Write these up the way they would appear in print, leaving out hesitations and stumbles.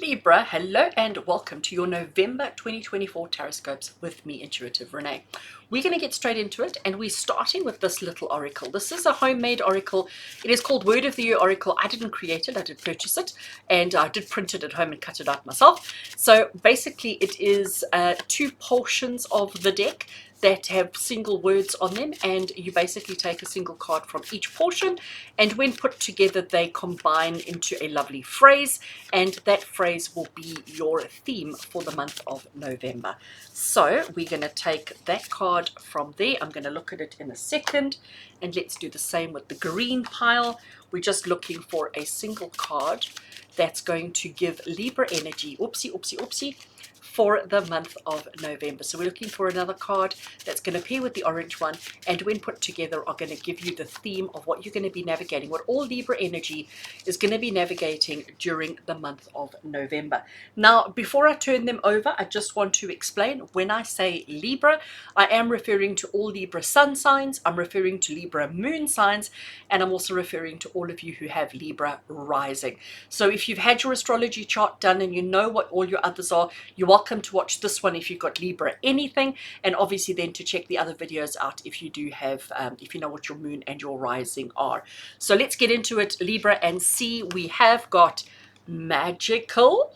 Libra, hello and welcome to your November 2024 Taroscopes with me, Intuitive Rene. We're going to get straight into it, and we're starting with this little oracle. This is a homemade oracle. It is called Word of the Year Oracle. I didn't create it, I did purchase it, and I did print it at home and cut it out myself. So basically it is two portions of the deck that have single words on them, and you basically take a single card from each portion, and when put together they combine into a lovely phrase, and that phrase will be your theme for the month of November. So we're going to take that card from there. I'm going to look at it in a second, and let's do the same with the green pile. We're just looking for a single card that's going to give Libra energy, oopsie, for the month of November. So we're looking for another card that's going to pair with the orange one, and when put together are going to give you the theme of what you're going to be navigating, what all Libra energy is going to be navigating during the month of November. Now, before I turn them over, I just want to explain, when I say Libra, I am referring to all Libra sun signs, I'm referring to Libra moon signs, and I'm also referring to all of you who have Libra rising. So if you've had your astrology chart done and you know what all your others are, you're welcome to watch this one if you've got Libra anything, and obviously then to check the other videos out if you do have, if you know what your moon and your rising are. So let's get into it, Libra, and see. We have got magical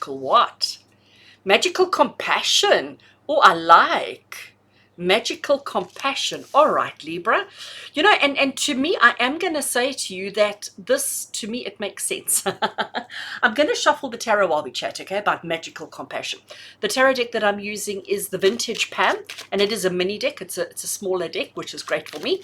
what? Magical compassion. Oh, I like magical compassion. All right, Libra. You know, and to me, I am going to say to you that this, to me, it makes sense. I'm going to shuffle the tarot while we chat, okay, about magical compassion. The tarot deck that I'm using is the Vintage Pam, and it is a mini deck. It's a smaller deck, which is great for me.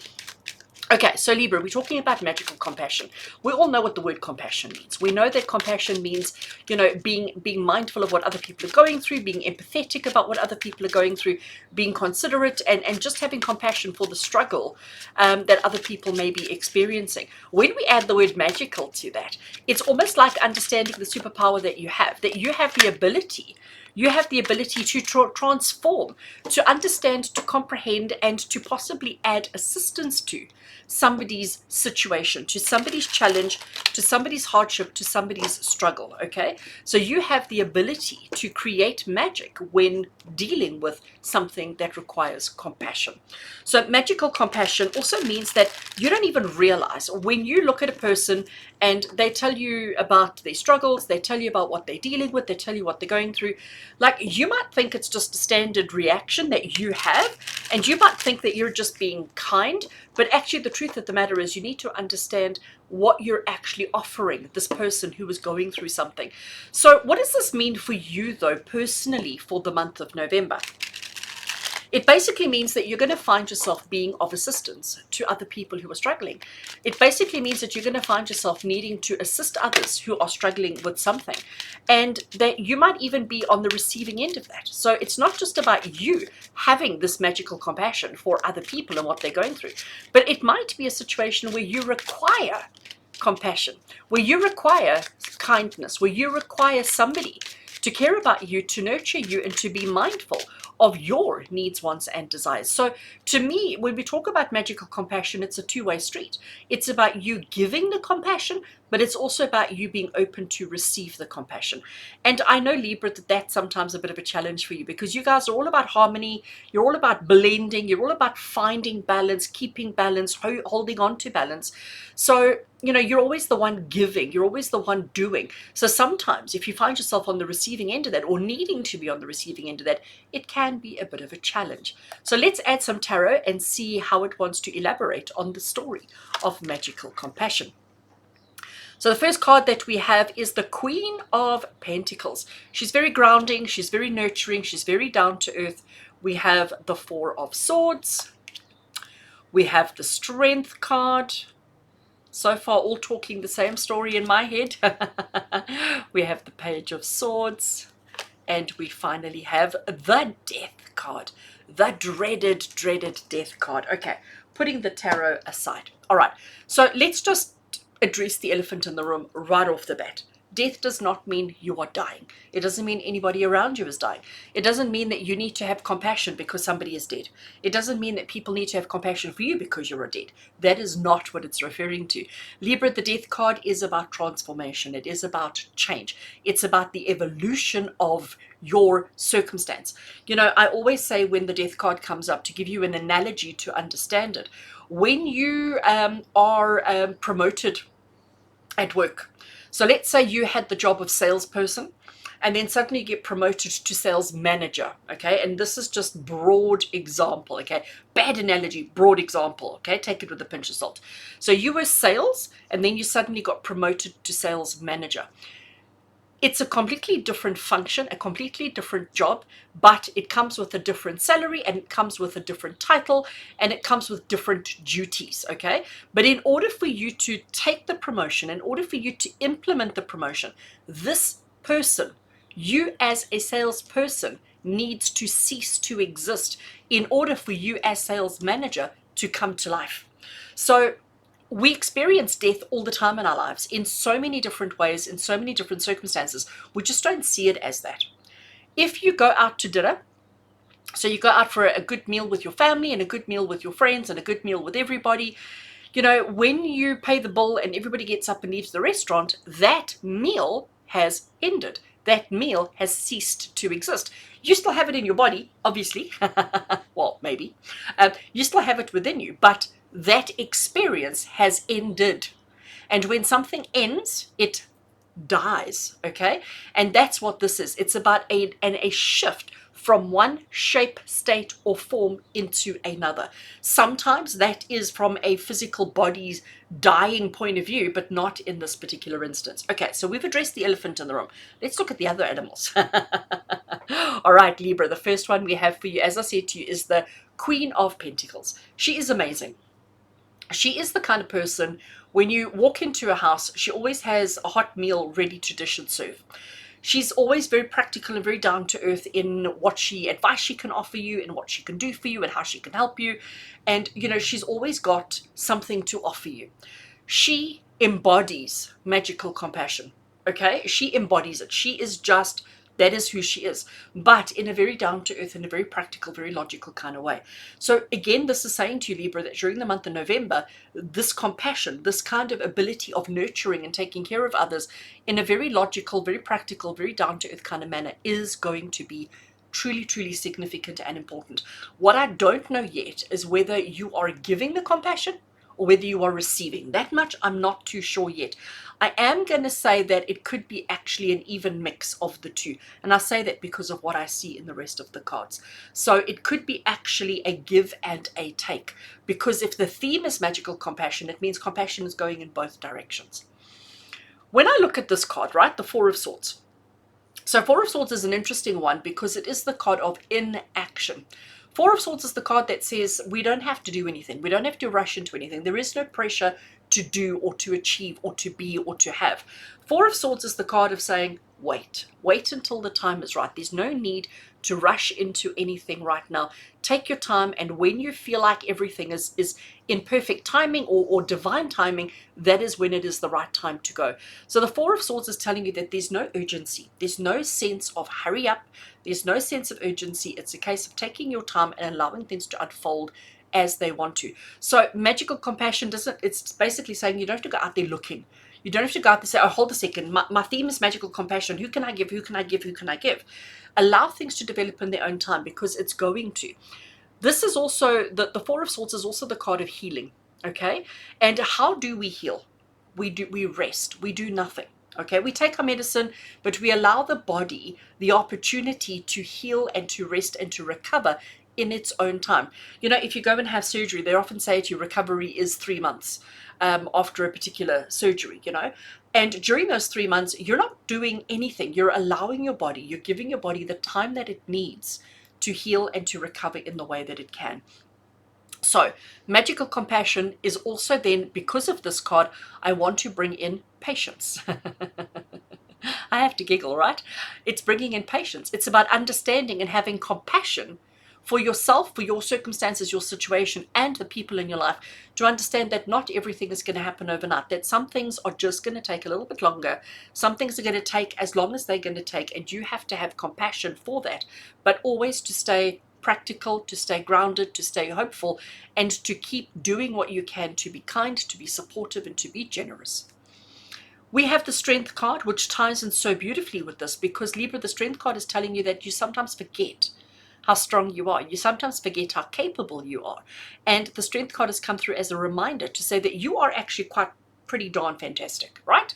Okay, so Libra, we're talking about magical compassion. We all know what the word compassion means. We know that compassion means, you know, being mindful of what other people are going through, being empathetic about what other people are going through, being considerate, and just having compassion for the struggle that other people may be experiencing. When we add the word magical to that, it's almost like understanding the superpower that you have the ability. You have the ability to transform, to understand, to comprehend, and to possibly add assistance to somebody's situation, to somebody's challenge, to somebody's hardship, to somebody's struggle, okay? So you have the ability to create magic when dealing with something that requires compassion. So magical compassion also means that you don't even realize when you look at a person and they tell you about their struggles, they tell you about what they're dealing with, they tell you what they're going through. Like, you might think it's just a standard reaction that you have, and you might think that you're just being kind, but actually the truth of the matter is you need to understand what you're actually offering this person who is going through something. So what does this mean for you, though, personally, for the month of November? It basically means that you're going to find yourself being of assistance to other people who are struggling. It basically means that you're going to find yourself needing to assist others who are struggling with something, and that you might even be on the receiving end of that. So it's not just about you having this magical compassion for other people and what they're going through, but it might be a situation where you require compassion, where you require kindness, where you require somebody to care about you, to nurture you, and to be mindful of your needs, wants, and desires. So to me, when we talk about magical compassion, it's a two-way street. It's about you giving the compassion, but it's also about you being open to receive the compassion. And I know, Libra, that that's sometimes a bit of a challenge for you, because you guys are all about harmony, you're all about blending, you're all about finding balance, keeping balance, holding on to balance. So, you know, you're always the one giving, you're always the one doing. So sometimes if you find yourself on the receiving end of that, or needing to be on the receiving end of that, it can be a bit of a challenge. So let's add some tarot and see how it wants to elaborate on the story of magical compassion. So the first card that we have is the Queen of Pentacles. She's very grounding, she's very nurturing, she's very down to earth. We have the Four of Swords. We have the Strength card. So far, all talking the same story in my head. We have the Page of Swords. And we finally have the Death card. The dreaded Death card. Okay, putting the tarot aside. All right, so let's just address the elephant in the room right off the bat. Death does not mean you are dying. It doesn't mean anybody around you is dying. It doesn't mean that you need to have compassion because somebody is dead. It doesn't mean that people need to have compassion for you because you're dead. That is not what it's referring to. Libra, the death card, is about transformation. It is about change. It's about the evolution of your circumstance. You know, I always say when the death card comes up, to give you an analogy to understand it, when you are promoted at work. So let's say you had the job of salesperson and then suddenly you get promoted to sales manager, okay? And this is just broad example, okay? Bad analogy, broad example, okay? Take it with a pinch of salt. So you were sales and then you suddenly got promoted to sales manager. It's a completely different function, a completely different job, but it comes with a different salary and it comes with a different title and it comes with different duties, okay? But in order for you to take the promotion, in order for you to implement the promotion, this person, you as a salesperson, needs to cease to exist in order for you as sales manager to come to life. So we experience death all the time in our lives in so many different ways, in so many different circumstances. We just don't see it as that. If you go out to dinner, so you go out for a good meal with your family and a good meal with your friends and a good meal with everybody, you know, when you pay the bill and everybody gets up and leaves the restaurant, that meal has ended. That meal has ceased to exist. You still have it in your body, obviously. Well, maybe. You still have it within you, but that experience has ended. And when something ends, it dies, okay? And that's what this is. It's about a shift from one shape, state, or form into another. Sometimes that is from a physical body's dying point of view, but not in this particular instance. Okay, so we've addressed the elephant in the room. Let's look at the other animals. All right, Libra, the first one we have for you, as I said to you, is the Queen of Pentacles. She is amazing. She is the kind of person, when you walk into a house, she always has a hot meal ready to dish and serve. She's always very practical and very down to earth in what advice she can offer you and what she can do for you and how she can help you. And, you know, she's always got something to offer you. She embodies magical compassion, okay? She embodies it. She is just, that is who she is, but in a very down to earth, in a very practical, very logical kind of way. So again, this is saying to you, Libra, that during the month of November, this compassion, this kind of ability of nurturing and taking care of others in a very logical, very practical, very down to earth kind of manner is going to be truly, truly significant and important. What I don't know yet is whether you are giving the compassion or whether you are receiving. That much I'm not too sure yet. I am going to say that it could be actually an even mix of the two. And I say that because of what I see in the rest of the cards. So it could be actually a give and a take. Because if the theme is magical compassion, it means compassion is going in both directions. When I look at this card, right, the Four of Swords. So Four of Swords is an interesting one because it is the card of inaction. Four of Swords is the card that says we don't have to do anything. We don't have to rush into anything. There is no pressure to do or to achieve or to be or to have. Four of Swords is the card of saying, wait until the time is right. There's no need to rush into anything right now. Take your time, and when you feel like everything is in perfect timing or divine timing, that is when it is the right time to go. So the Four of Swords is telling you that there's no urgency. There's no sense of hurry up. There's no sense of urgency. It's a case of taking your time and allowing things to unfold as they want to. So magical compassion it's basically saying you don't have to go out there looking. You don't have to go out there and say, oh, hold a second, my theme is magical compassion. Who can I give? Who can I give? Who can I give? Allow things to develop in their own time, because it's going to. This is also, the Four of Swords is also the card of healing, okay? And how do we heal? We rest. We do nothing, okay? We take our medicine, but we allow the body the opportunity to heal and to rest and to recover in its own time. You know, if you go and have surgery, they often say to you, recovery is 3 months after a particular surgery, you know. And during those 3 months, you're not doing anything. You're allowing your body, you're giving your body the time that it needs to heal and to recover in the way that it can. So magical compassion is also then, because of this card, I want to bring in patience. I have to giggle, right? It's bringing in patience. It's about understanding and having compassion for yourself, for your circumstances, your situation, and the people in your life, to understand that not everything is going to happen overnight, that some things are just going to take a little bit longer, some things are going to take as long as they're going to take, and you have to have compassion for that, but always to stay practical, to stay grounded, to stay hopeful, and to keep doing what you can to be kind, to be supportive, and to be generous. We have the Strength card, which ties in so beautifully with this, because Libra, the Strength card is telling you that you sometimes forget how strong you are. You sometimes forget how capable you are. And the Strength card has come through as a reminder to say that you are actually pretty darn fantastic, right?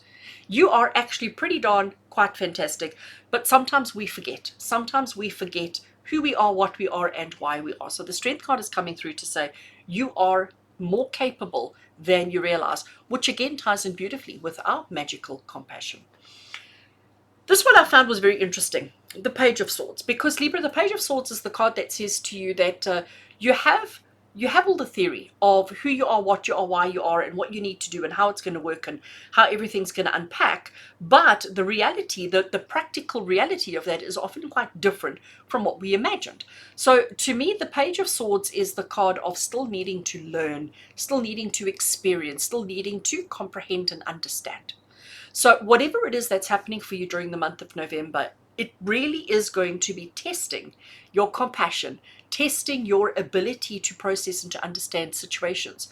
You are actually pretty darn quite fantastic, but sometimes we forget. Sometimes we forget who we are, what we are, and why we are. So the Strength card is coming through to say you are more capable than you realize, which again ties in beautifully with our magical compassion. This one I found was very interesting, the Page of Swords, because Libra, the Page of Swords is the card that says to you that you have all the theory of who you are, what you are, why you are, and what you need to do, and how it's going to work, and how everything's going to unpack. But the reality, the practical reality of that is often quite different from what we imagined. So to me, the Page of Swords is the card of still needing to learn, still needing to experience, still needing to comprehend and understand. So whatever it is that's happening for you during the month of November, it really is going to be testing your compassion, testing your ability to process and to understand situations,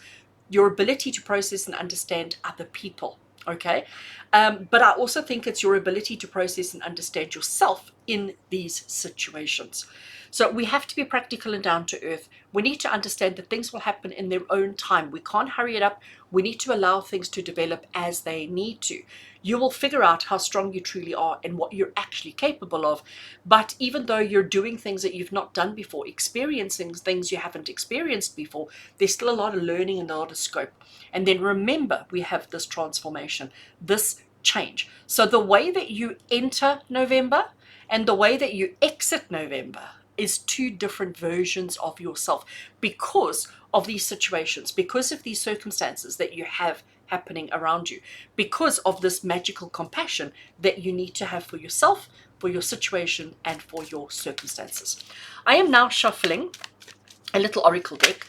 your ability to process and understand other people, okay? But I also think it's your ability to process and understand yourself in these situations. So we have to be practical and down to earth. We need to understand that things will happen in their own time. We can't hurry it up. We need to allow things to develop as they need to. You will figure out how strong you truly are and what you're actually capable of. But even though you're doing things that you've not done before, experiencing things you haven't experienced before, there's still a lot of learning and a lot of scope. And then remember, we have this transformation, this change. So the way that you enter November and the way that you exit November is two different versions of yourself because of these situations, because of these circumstances that you have happening around you, because of this magical compassion that you need to have for yourself, for your situation, and for your circumstances. I am now shuffling a little oracle deck.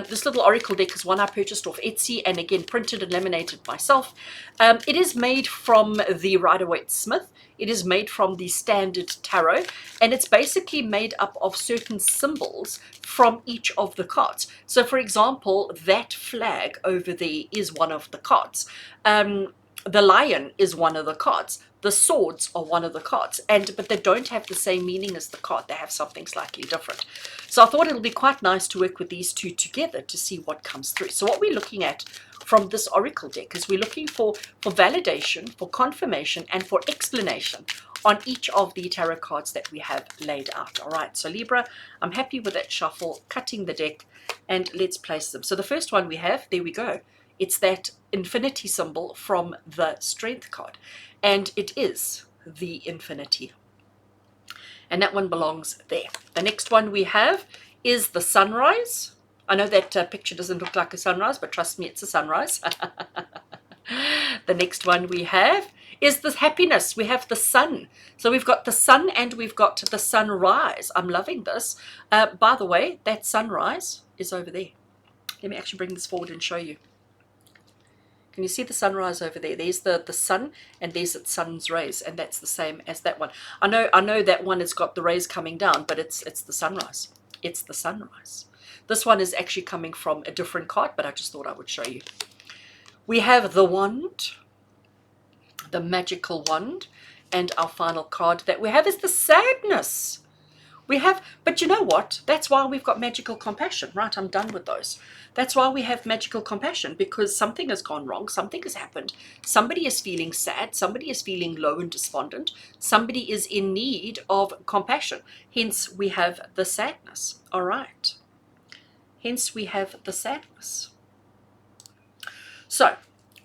This little oracle deck is one I purchased off Etsy and again printed and laminated myself. It is made from the Rider-Waite-Smith. It is made from the Standard Tarot, and it's basically made up of certain symbols from each of the cards. So for example, that flag over there is one of the cards. The lion is one of the cards. The swords are one of the cards, but they don't have the same meaning as the card. They have something slightly different. So I thought it'll be quite nice to work with these two together to see what comes through. So what we're looking at from this oracle deck is we're looking for validation, for confirmation, and for explanation on each of the tarot cards that we have laid out. All right, so Libra, I'm happy with that shuffle, cutting the deck, and let's place them. So the first one we have, there we go. It's that infinity symbol from the Strength card, and it is the infinity. And that one belongs there. The next one we have is the sunrise. I know that picture doesn't look like a sunrise, but trust me, it's a sunrise. The next one we have is the happiness. We have the sun. So we've got the sun and we've got the sunrise. I'm loving this. By the way, that sunrise is over there. Let me actually bring this forward and show you. Can you see the sunrise over there? There's the sun, and there's its sun's rays, and that's the same as that one. I know that one has got the rays coming down, but it's the sunrise. It's the sunrise. This one is actually coming from a different card, but I just thought I would show you. We have the wand, the magical wand, and our final card that we have is the sadness. We have, but you know what? That's why we've got magical compassion, right? I'm done with those. That's why we have magical compassion, because something has gone wrong, something has happened. Somebody is feeling sad, somebody is feeling low and despondent, somebody is in need of compassion. Hence, we have the sadness. All right. Hence, we have the sadness. So,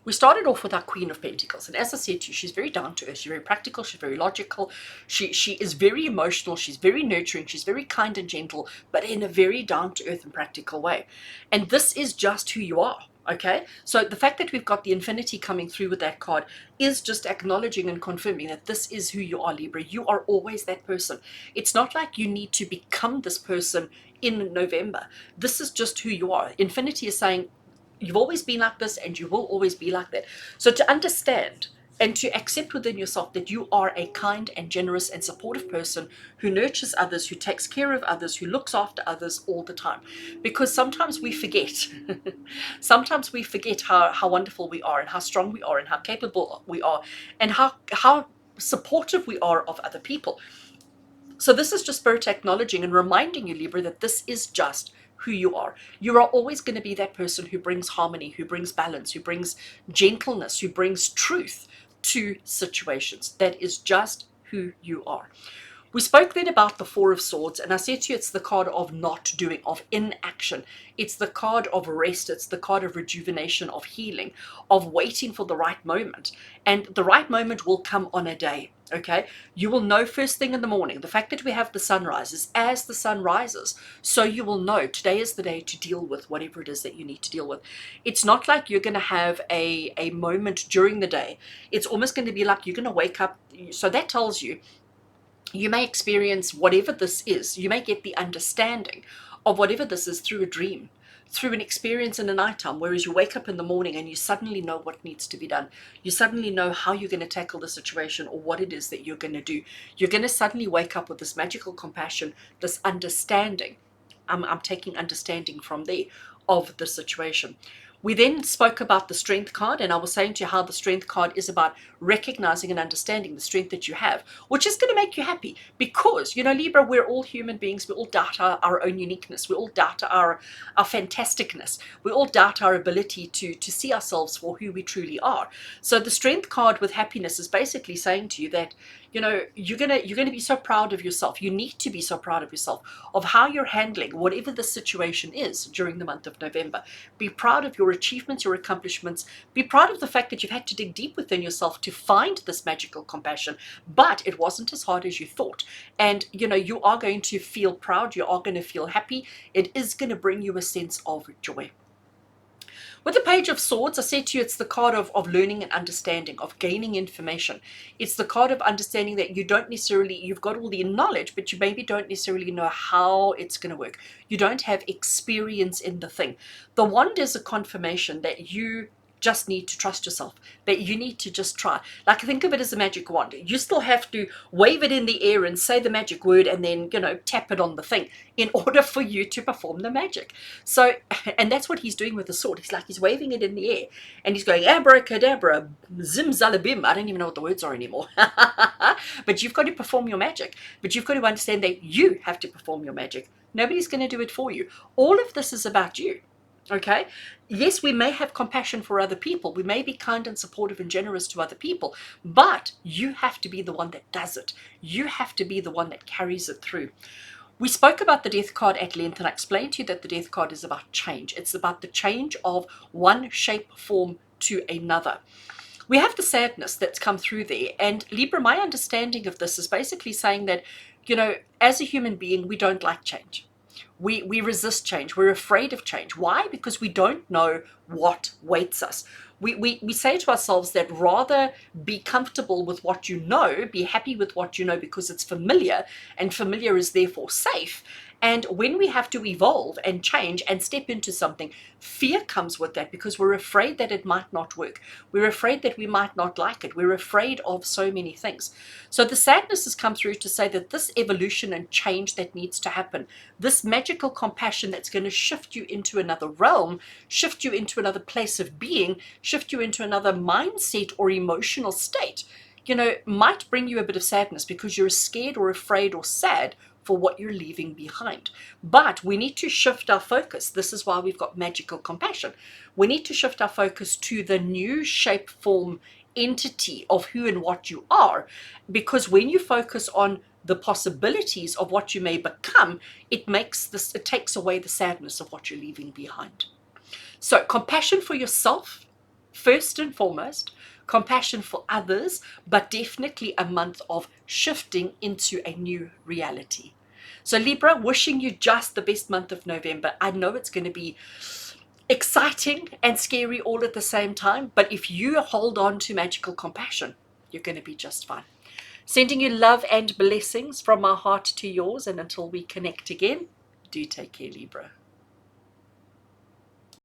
we started off with our Queen of Pentacles, and as I said to you, she's very down to earth, she's very practical, she's very logical, she is very emotional, she's very nurturing, she's very kind and gentle, but in a very down to earth and practical way. And this is just who you are. Okay, so the fact that we've got the infinity coming through with that card is just acknowledging and confirming that this is who you are, Libra. You are always that person. It's not like you need to become this person in November. This is just who you are. Infinity is saying you've always been like this and you will always be like that. So to understand and to accept within yourself that you are a kind and generous and supportive person who nurtures others, who takes care of others, who looks after others all the time. Because sometimes we forget, sometimes we forget how wonderful we are and how strong we are and how capable we are and how supportive we are of other people. So this is just Spirit acknowledging and reminding you, Libra, that this is just who you are. You are always going to be that person who brings harmony, who brings balance, who brings gentleness, who brings truth to situations. That is just who you are. We spoke then about the Four of Swords, and I said to you it's the card of not doing, of inaction. It's the card of rest. It's the card of rejuvenation, of healing, of waiting for the right moment. And the right moment will come on a day, okay? You will know first thing in the morning. The fact that we have the sunrise is as the sun rises, so you will know today is the day to deal with whatever it is that you need to deal with. It's not like you're going to have a moment during the day. It's almost going to be like you're going to wake up. So that tells you you may experience whatever this is. You may get the understanding of whatever this is through a dream, through an experience in the nighttime, whereas you wake up in the morning and you suddenly know what needs to be done. You suddenly know how you're going to tackle the situation or what it is that you're going to do. You're going to suddenly wake up with this magical compassion, this understanding. I'm taking understanding from there of the situation. We then spoke about the strength card, and I was saying to you how the strength card is about recognizing and understanding the strength that you have, which is going to make you happy because, you know, Libra, we're all human beings. We all doubt our own uniqueness. We all doubt our fantasticness. We all doubt our ability to see ourselves for who we truly are. So the strength card with happiness is basically saying to you that, you know, you're gonna be so proud of yourself. You need to be so proud of yourself, of how you're handling whatever the situation is during the month of November. Be proud of your achievements, your accomplishments. Be proud of the fact that you've had to dig deep within yourself to find this magical compassion, but it wasn't as hard as you thought. And you know, you are going to feel proud, you are going to feel happy. It is going to bring you a sense of joy. With the Page of Swords, I said to you, it's the card of learning and understanding, of gaining information. It's the card of understanding that you don't necessarily, you've got all the knowledge, but you maybe don't necessarily know how it's going to work. You don't have experience in the thing. The wand is a confirmation that you just need to trust yourself, that you need to just try. Like, think of it as a magic wand. You still have to wave it in the air and say the magic word and then, you know, tap it on the thing in order for you to perform the magic. So, and that's what he's doing with the sword. He's like, he's waving it in the air and he's going abracadabra, zimzalabim. I don't even know what the words are anymore. But you've got to perform your magic. But you've got to understand that you have to perform your magic. Nobody's going to do it for you. All of this is about you. Okay, yes, we may have compassion for other people. We may be kind and supportive and generous to other people, but you have to be the one that does it. You have to be the one that carries it through. We spoke about the death card at length, and I explained to you that the death card is about change. It's about the change of one shape, form to another. We have the sadness that's come through there. And Libra, my understanding of this is basically saying that, you know, as a human being, we don't like change. We resist change. We're afraid of change. Why? Because we don't know what waits us. We say to ourselves that rather be comfortable with what you know, be happy with what you know because it's familiar, and familiar is therefore safe. And when we have to evolve and change and step into something, fear comes with that because we're afraid that it might not work. We're afraid that we might not like it. We're afraid of so many things. So the sadness has come through to say that this evolution and change that needs to happen, this magical compassion that's going to shift you into another realm, shift you into another place of being, shift you into another mindset or emotional state, you know, might bring you a bit of sadness because you're scared or afraid or sad for what you're leaving behind. But we need to shift our focus. This is why we've got magical compassion. We need to shift our focus to the new shape, form, entity of who and what you are, because when you focus on the possibilities of what you may become, it takes away the sadness of what you're leaving behind. So compassion for yourself, first and foremost, compassion for others, but definitely a month of shifting into a new reality. So Libra, wishing you just the best month of November. I know it's going to be exciting and scary all at the same time. But if you hold on to magical compassion, you're going to be just fine. Sending you love and blessings from my heart to yours. And until we connect again, do take care, Libra.